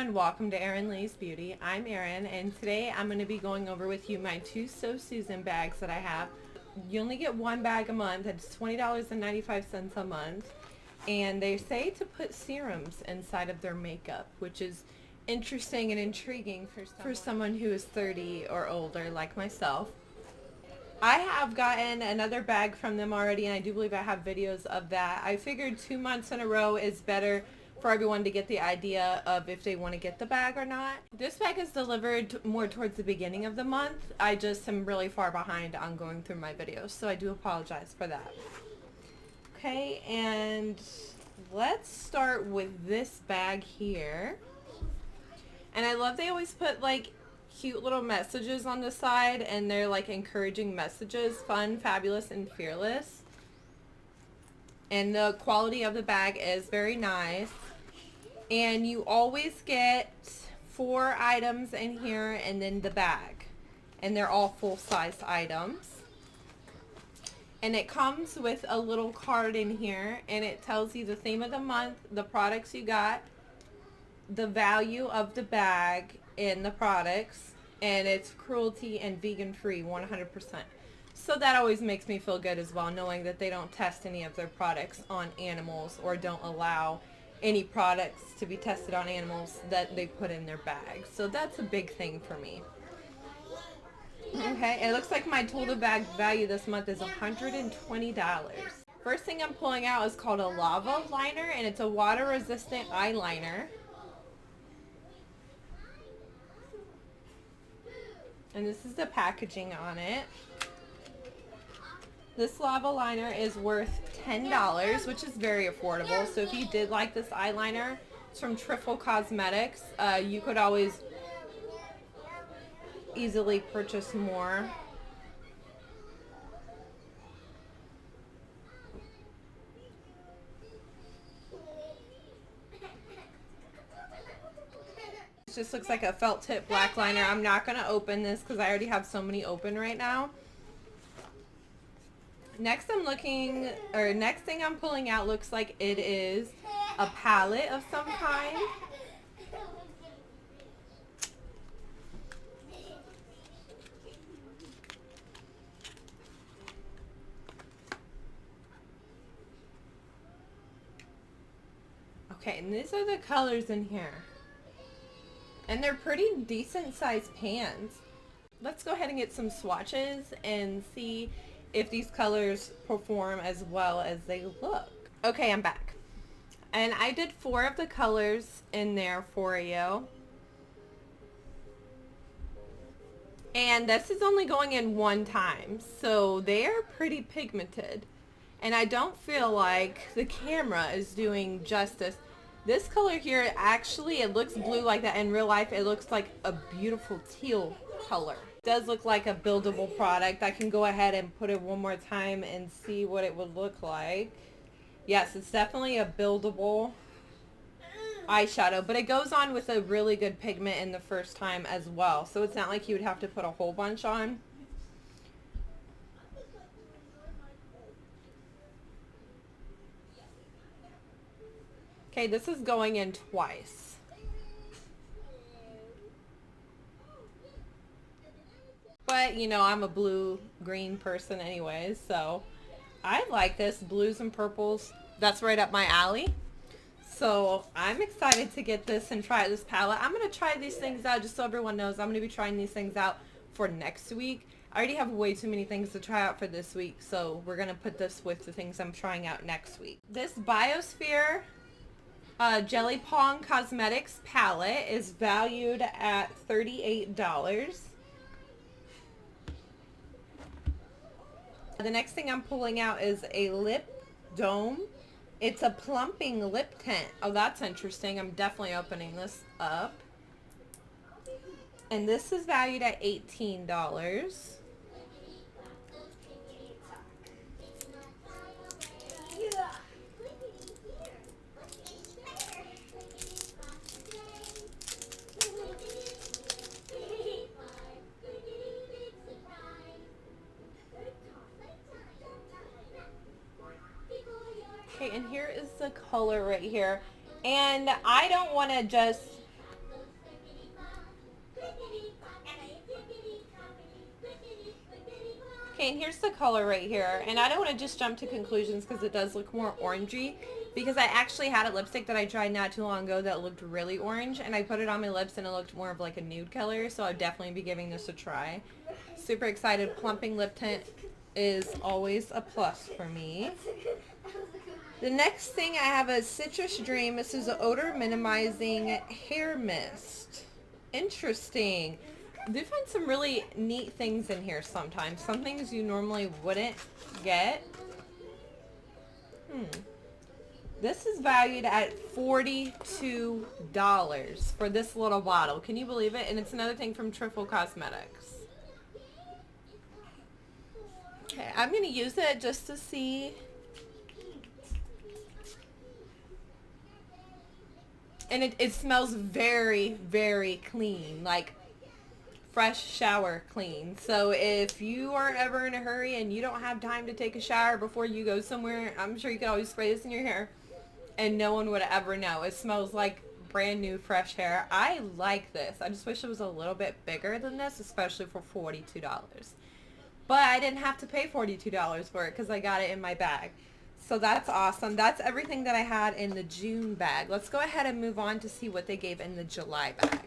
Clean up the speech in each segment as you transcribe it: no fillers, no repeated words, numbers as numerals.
everyone, welcome to Erin Lee's Beauty. I'm Erin, and today I'm going to be going over with you my two So Susan bags that I have. You only get one bag a month. It's $20.95 a month, and they say to put serums inside of their makeup, which is interesting and intriguing for someone who is 30 or older like myself. I have gotten another bag from them already, and I do believe I have videos of that. I figured 2 months in a row is better for everyone to get the idea of if they want to get the bag or not. This bag is delivered more towards the beginning of the month. I just am really far behind on going through my videos, so I do apologize for that. Okay, and let's start with this bag here. And I love they always put like cute little messages on the side, and they're like encouraging messages: fun, fabulous, and fearless. And the quality of the bag is very nice. And you always get 4 items in here and then the bag. And they're all full-size items. And it comes with a little card in here, and it tells you the theme of the month, the products you got, the value of the bag and the products, and it's cruelty and vegan free 100%. So that always makes me feel good as well, knowing that they don't test any of their products on animals or don't allow any products to be tested on animals that they put in their bags. So that's a big thing for me. Okay, it looks like my total bag value this month is $120. First thing I'm pulling out is called a lava liner, and it's a water resistant eyeliner. And this is the packaging on it. This lava liner is worth $10, which is very affordable. So if you did like this eyeliner, it's from Trifle Cosmetics. You could always easily purchase more. It just looks like a felt tip black liner. I'm not going to open this because I already have so many open right now. Next thing I'm pulling out looks like it is a palette of some kind. Okay, and these are the colors in here. And they're pretty decent sized pans. Let's go ahead and get some swatches and see if these colors perform as well as they look. Okay, I'm back. And I did 4 of the colors in there for you. And this is only going in 1 time, so they're pretty pigmented. And I don't feel like the camera is doing justice. This color here, actually, it looks blue like that. In real life, it looks like a beautiful teal color. It does look like a buildable product. I can go ahead and put it one more time and see what it would look like. Yes, it's definitely a buildable eyeshadow, but it goes on with a really good pigment in the first time as well. So it's not like you would have to put a whole bunch on. Okay, this is going in twice. But, you know, I'm a blue-green person anyways, so I like this. Blues and purples, that's right up my alley. So I'm excited to get this and try this palette. I'm going to try these things out just so everyone knows. I'm going to be trying these things out for next week. I already have way too many things to try out for this week, so we're going to put this with the things I'm trying out next week. This Biosphere Jelly Pong Cosmetics palette is valued at $38. The next thing I'm pulling out is a lip dome. It's a plumping lip tint. Oh, that's interesting. I'm definitely opening this up. And this is valued at $18. Okay, and here is the color right here. And I don't want to just Okay, and here's the color right here. And I don't want to just jump to conclusions because it does look more orangey, because I actually had a lipstick that I tried not too long ago that looked really orange, and I put it on my lips and it looked more of like a nude color, so I'd definitely be giving this a try. Super excited. Plumping lip tint is always a plus for me. The next thing I have is Citrus Dream. This is an odor minimizing hair mist. Interesting. I do find some really neat things in here sometimes. Some things you normally wouldn't get. This is valued at $42 for this little bottle. Can you believe it? And it's another thing from Trifle Cosmetics. Okay, I'm going to use it just to see. And it smells very, very clean. Like fresh shower clean. So if you are ever in a hurry and you don't have time to take a shower before you go somewhere, I'm sure you could always spray this in your hair and no one would ever know. It smells like brand new fresh hair. I like this. I just wish it was a little bit bigger than this, especially for $42. But I didn't have to pay $42 for it because I got it in my bag. So that's awesome. That's everything that I had in the June bag. Let's go ahead and move on to see what they gave in the July bag.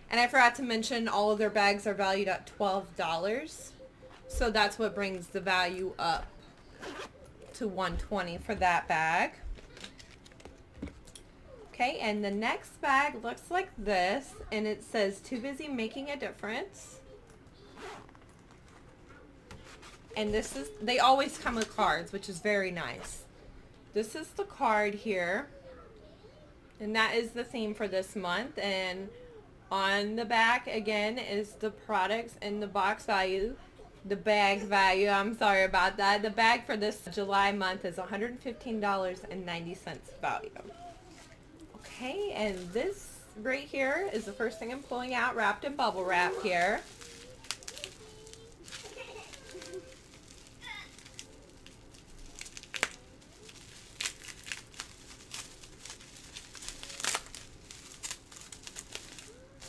And I forgot to mention all of their bags are valued at $12. So that's what brings the value up to $120 for that bag. Okay, and the next bag looks like this, and it says Too Busy Making a Difference. And this is, they always come with cards, which is very nice. This is the card here, and that is the theme for this month. And on the back again is the products and the box value. The bag value, I'm sorry about that. The bag for this July month is $115.90 value. Okay, and this right here is the first thing I'm pulling out, wrapped in bubble wrap here.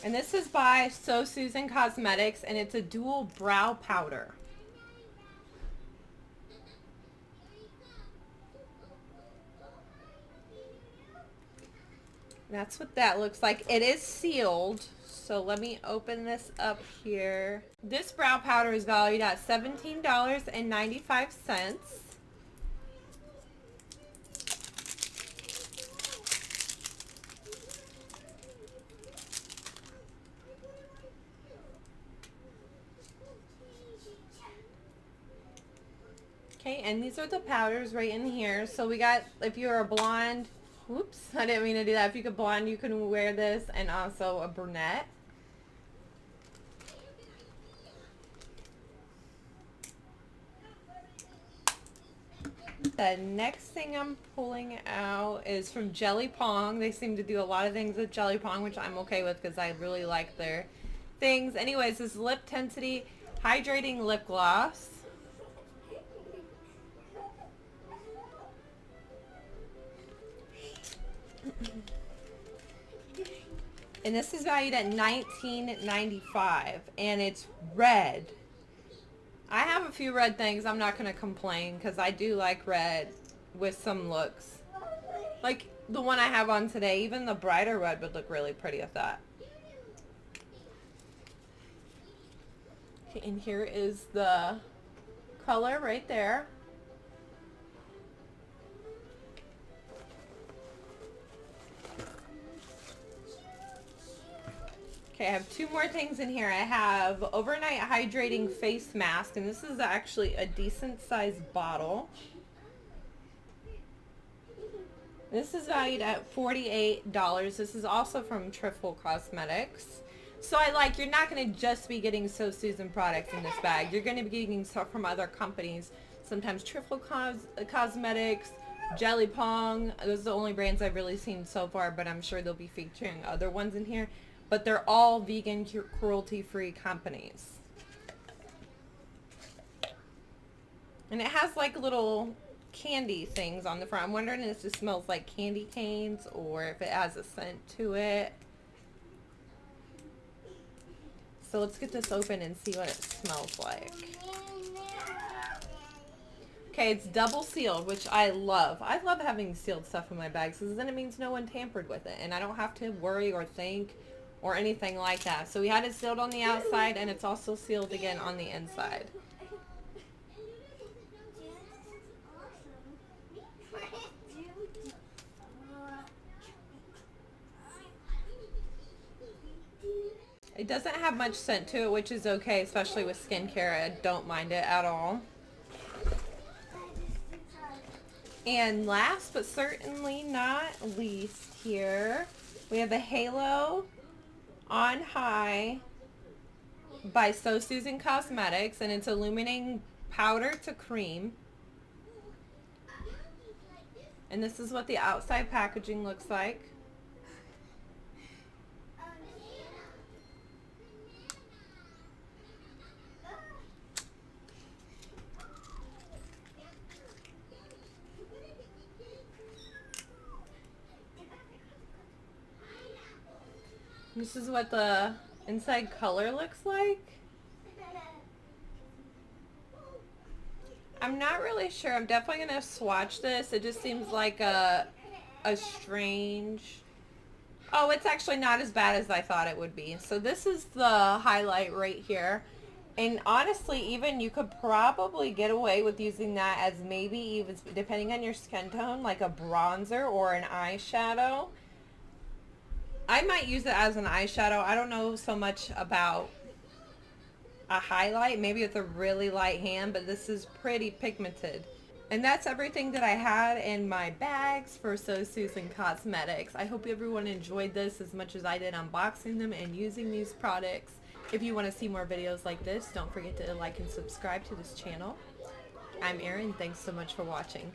And this is by So Susan Cosmetics, and it's a dual brow powder. That's what that looks like. It is sealed, so let me open this up here. This brow powder is valued at $17.95. Okay, and these are the powders right in here. So we got, if you're a blonde, whoops, I didn't mean to do that. If you could blonde, you can wear this, and also a brunette. The next thing I'm pulling out is from Jelly Pong. They seem to do a lot of things with Jelly Pong, which I'm okay with because I really like their things. Anyways, this Lip Tensity Hydrating Lip Gloss. And this is valued at $19.95, and it's red. I have a few red things. I'm not going to complain because I do like red with some looks. Like the one I have on today, even the brighter red would look really pretty with that. Okay, and here is the color right there. Okay, I have two more things in here. I have Overnight Hydrating Face Mask, and this is actually a decent sized bottle. This is valued at $48. This is also from Trifle Cosmetics. So you're not going to just be getting So Susan products in this bag. You're going to be getting stuff from other companies. Sometimes Trifle Cosmetics, Jelly Pong. Those are the only brands I've really seen so far, but I'm sure they'll be featuring other ones in here. But they're all vegan, cruelty-free companies. And it has like little candy things on the front. I'm wondering if this smells like candy canes or if it has a scent to it. So let's get this open and see what it smells like. Okay, it's double sealed, which I love. I love having sealed stuff in my bags because then it means no one tampered with it and I don't have to worry or think or anything like that. So we had it sealed on the outside and it's also sealed again on the inside. It doesn't have much scent to it, which is okay, especially with skincare. I don't mind it at all. And last but certainly not least here, we have the Halo On High by So Susan Cosmetics, and it's illuminating powder to cream. And this is what the outside packaging looks like. This is what the inside color looks like. I'm not really sure. I'm definitely going to swatch this. It just seems like a strange... Oh, it's actually not as bad as I thought it would be. So this is the highlight right here. And honestly, even you could probably get away with using that as maybe even, depending on your skin tone, like a bronzer or an eyeshadow. I might use it as an eyeshadow. I don't know so much about a highlight, maybe with a really light hand, but this is pretty pigmented. And that's everything that I had in my bags for So Susan Cosmetics. I hope everyone enjoyed this as much as I did unboxing them and using these products. If you want to see more videos like this, don't forget to like and subscribe to this channel. I'm Erin. Thanks so much for watching.